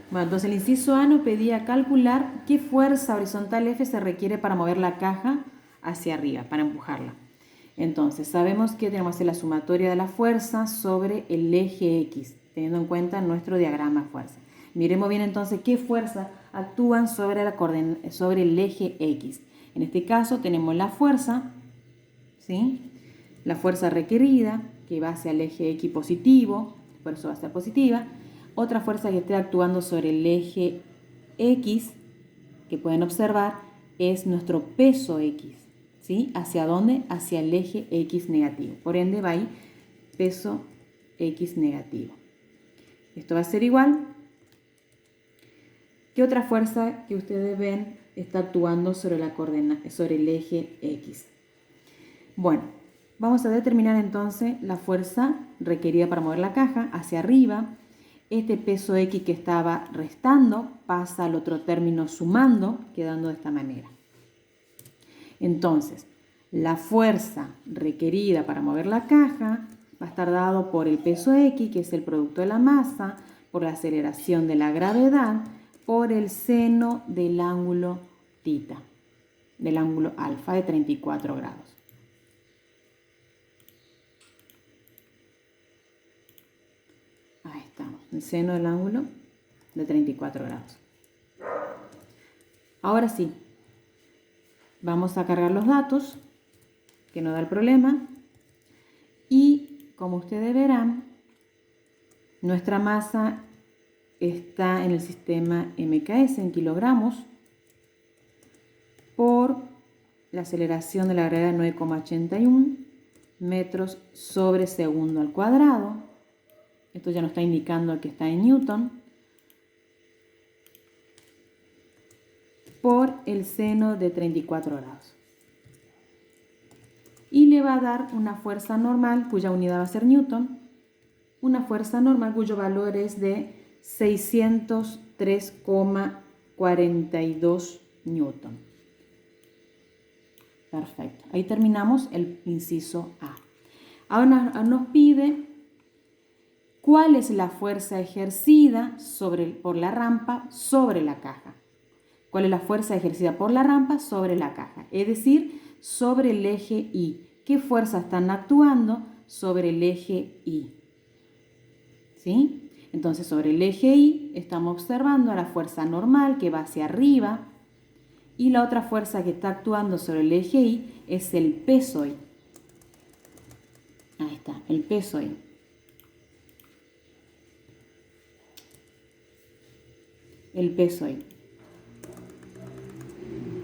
Bueno, entonces el inciso A nos pedía calcular qué fuerza horizontal F se requiere para mover la caja hacia arriba, para empujarla. Entonces, sabemos que tenemos que hacer la sumatoria de la fuerza sobre el eje X, teniendo en cuenta nuestro diagrama de fuerza. Miremos bien entonces qué fuerzas actúan sobre el eje X. En este caso tenemos la fuerza, ¿sí? La fuerza requerida, que va hacia el eje X positivo, por eso va a ser positiva. Otra fuerza que esté actuando sobre el eje X, que pueden observar, es nuestro peso X, ¿sí? ¿Hacia dónde? Hacia el eje X negativo. Por ende va ahí peso X negativo. Esto va a ser igual. ¿Qué otra fuerza que ustedes ven está actuando sobre el eje X? Bueno, vamos a determinar entonces la fuerza requerida para mover la caja hacia arriba. Este peso X que estaba restando pasa al otro término sumando, quedando de esta manera. Entonces, la fuerza requerida para mover la caja va a estar dado por el peso X, que es el producto de la masa, por la aceleración de la gravedad, por el seno del ángulo θ, del ángulo alfa de 34 grados. Ahí estamos, el seno del ángulo de 34 grados. Ahora sí, vamos a cargar los datos, que no da el problema. Y como ustedes verán, nuestra masa está en el sistema MKS en kilogramos por la aceleración de la gravedad de 9,81 metros sobre segundo al cuadrado. Esto ya nos está indicando que está en Newton. Por el seno de 34 grados. Y le va a dar una fuerza normal, cuya unidad va a ser Newton. Una fuerza normal cuyo valor es de 603,42 Newton. Perfecto. Ahí terminamos el inciso A. Ahora nos pide cuál es la fuerza ejercida por la rampa sobre la caja. ¿Cuál es la fuerza ejercida por la rampa sobre la caja? Es decir, sobre el eje Y. ¿Qué fuerzas están actuando sobre el eje Y? ¿Sí? Entonces, sobre el eje Y estamos observando la fuerza normal que va hacia arriba y la otra fuerza que está actuando sobre el eje Y es el peso Y. Ahí está, el peso Y. El peso Y.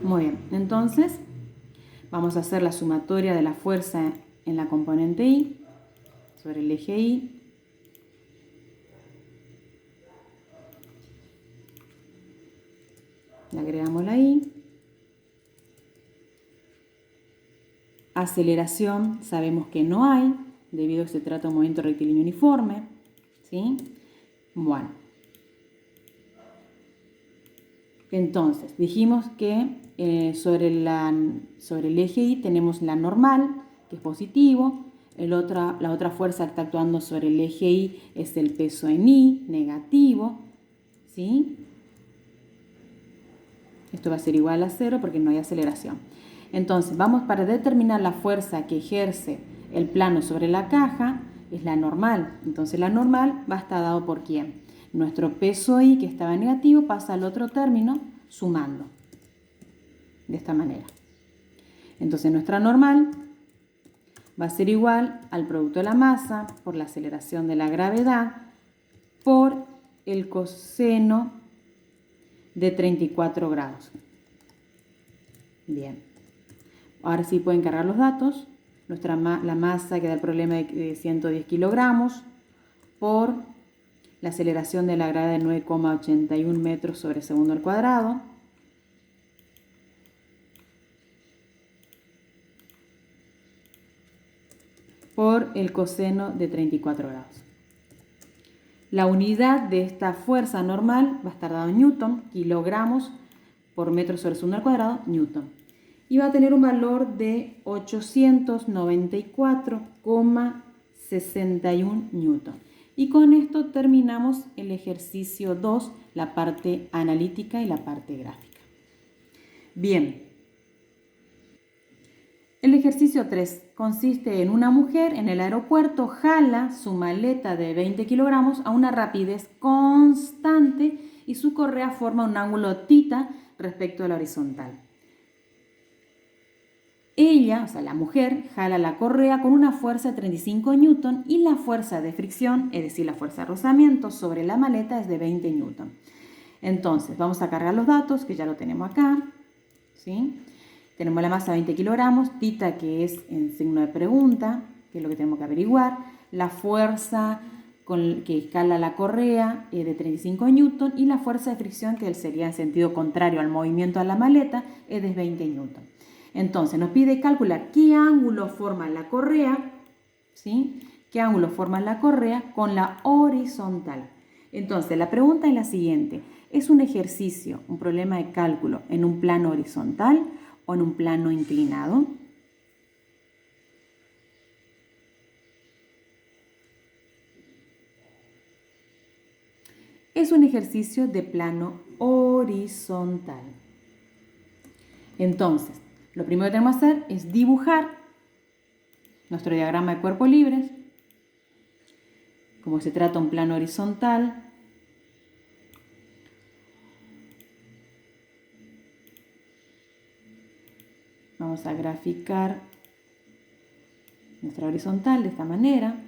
Muy bien, entonces vamos a hacer la sumatoria de la fuerza en la componente Y sobre el eje Y. Le agregamos la Y. Aceleración, sabemos que no hay, debido a que se trata de un movimiento rectilíneo uniforme. ¿Sí? Bueno. Entonces, dijimos que sobre el eje Y tenemos la normal, que es positivo. La otra fuerza que está actuando sobre el eje Y es el peso en Y, negativo. ¿Sí? Esto va a ser igual a 0 porque no hay aceleración. Entonces, vamos para determinar la fuerza que ejerce el plano sobre la caja, es la normal. Entonces, la normal va a estar dado por ¿quién? Nuestro peso I, que estaba negativo, pasa al otro término sumando. De esta manera. Entonces, nuestra normal va a ser igual al producto de la masa por la aceleración de la gravedad por el coseno de 34 grados. Bien. Ahora sí pueden cargar los datos. La masa que da el problema de 110 kilogramos por la aceleración de la gravedad de 9,81 metros sobre segundo al cuadrado. Por el coseno de 34 grados. La unidad de esta fuerza normal va a estar dado en Newton, kilogramos por metro sobre segundo al cuadrado, Newton. Y va a tener un valor de 894,61 Newton. Y con esto terminamos el ejercicio 2, la parte analítica y la parte gráfica. Bien. El ejercicio 3 consiste en una mujer en el aeropuerto jala su maleta de 20 kilogramos a una rapidez constante y su correa forma un ángulo θ respecto a la horizontal. Ella, o sea, la mujer, jala la correa con una fuerza de 35 newton y la fuerza de fricción, es decir, la fuerza de rozamiento sobre la maleta es de 20 newton. Entonces, vamos a cargar los datos, que ya lo tenemos acá, ¿sí? Tenemos la masa de 20 kilogramos, θ que es en signo de pregunta, que es lo que tenemos que averiguar, la fuerza que escala la correa es de 35 newton y la fuerza de fricción, que sería en sentido contrario al movimiento de la maleta, es de 20 newton. Entonces nos pide calcular qué ángulo forma la correa, ¿sí? ¿Qué ángulo forma la correa con la horizontal? Entonces la pregunta es la siguiente: ¿es un ejercicio, un problema de cálculo en un plano horizontal o en un plano inclinado? Es un ejercicio de plano horizontal. Entonces, lo primero que tenemos que hacer es dibujar nuestro diagrama de cuerpos libres. Como se trata de un plano horizontal, vamos a graficar nuestra horizontal de esta manera,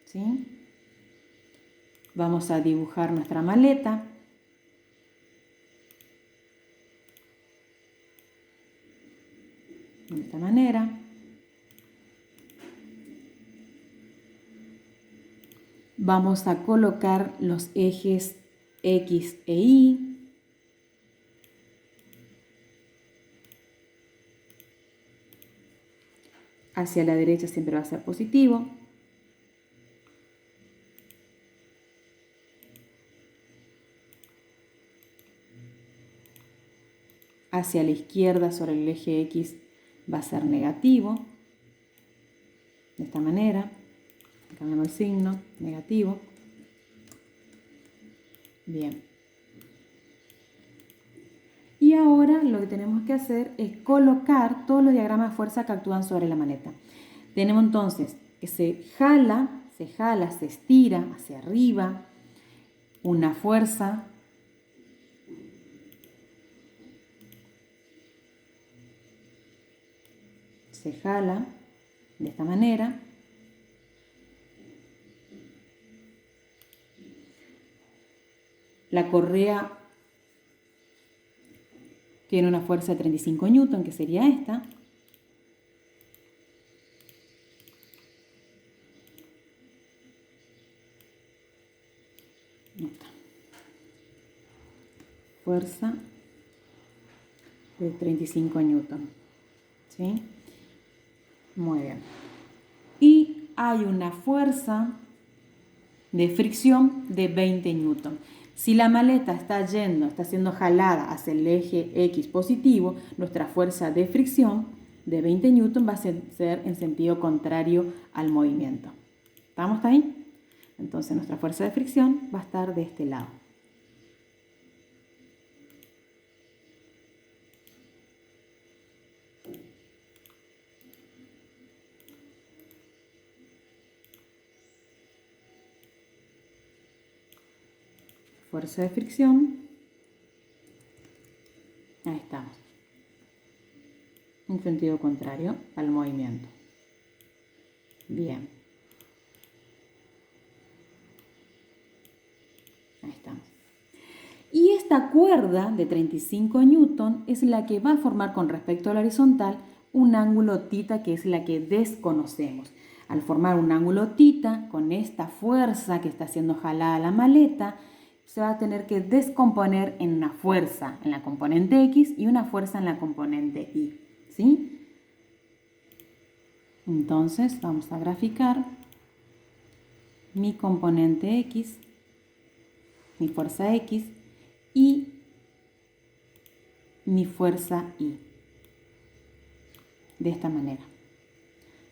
¿sí? Vamos a dibujar nuestra maleta. De esta manera. Vamos a colocar los ejes X e Y. Hacia la derecha siempre va a ser positivo. Hacia la izquierda sobre el eje X va a ser negativo. De esta manera. Cambiamos el signo, negativo. Bien. Y ahora lo que tenemos que hacer es colocar todos los diagramas de fuerza que actúan sobre la maleta. Tenemos entonces que se jala, se estira hacia arriba una fuerza. Se jala de esta manera. La correa tiene una fuerza de 35 newton, que sería esta. Esta. Fuerza de 35 newton. ¿Sí? Muy bien. Y hay una fuerza de fricción de 20 newton. Si la maleta está siendo jalada hacia el eje X positivo, nuestra fuerza de fricción de 20 newton va a ser en sentido contrario al movimiento. ¿Estamos hasta ahí? Entonces nuestra fuerza de fricción va a estar de este lado. Fuerza de fricción. Ahí estamos. En sentido contrario al movimiento. Bien. Ahí estamos. Y esta cuerda de 35 newton es la que va a formar con respecto a la horizontal un ángulo θ, que es la que desconocemos. Al formar un ángulo θ, con esta fuerza que está siendo jalada la maleta, se va a tener que descomponer en una fuerza en la componente X y una fuerza en la componente Y. ¿Sí? Entonces vamos a graficar mi componente X, mi fuerza X y mi fuerza Y. De esta manera.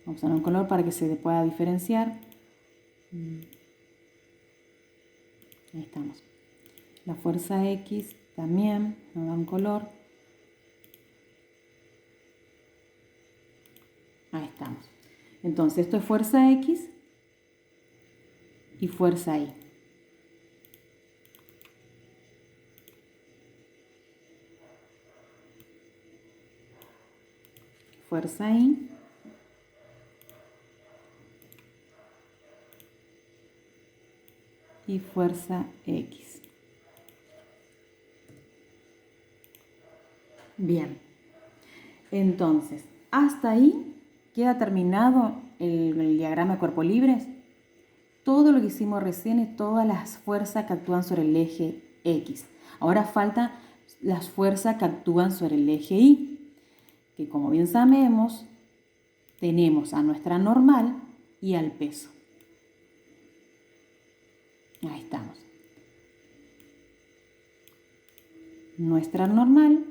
Vamos a usar un color para que se pueda diferenciar. Ahí estamos. La fuerza X también nos da un color. Ahí estamos. Entonces esto es fuerza X y fuerza Y. Fuerza Y. Y fuerza X. Bien. Entonces, hasta ahí queda terminado el diagrama de cuerpos libres. Todo lo que hicimos recién es todas las fuerzas que actúan sobre el eje X. Ahora faltan las fuerzas que actúan sobre el eje Y, que como bien sabemos, tenemos a nuestra normal y al peso. Ahí estamos. Nuestra normal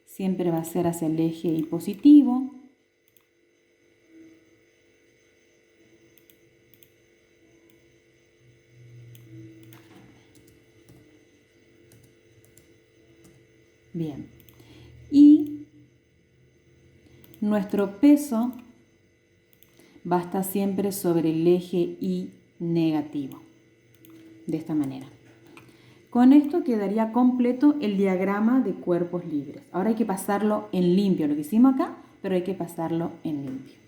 siempre va a ser hacia el eje Y positivo. Bien. Y nuestro peso va a estar siempre sobre el eje Y negativo. De esta manera. Con esto quedaría completo el diagrama de cuerpos libres. Ahora hay que pasarlo en limpio, lo que hicimos acá, pero hay que pasarlo en limpio.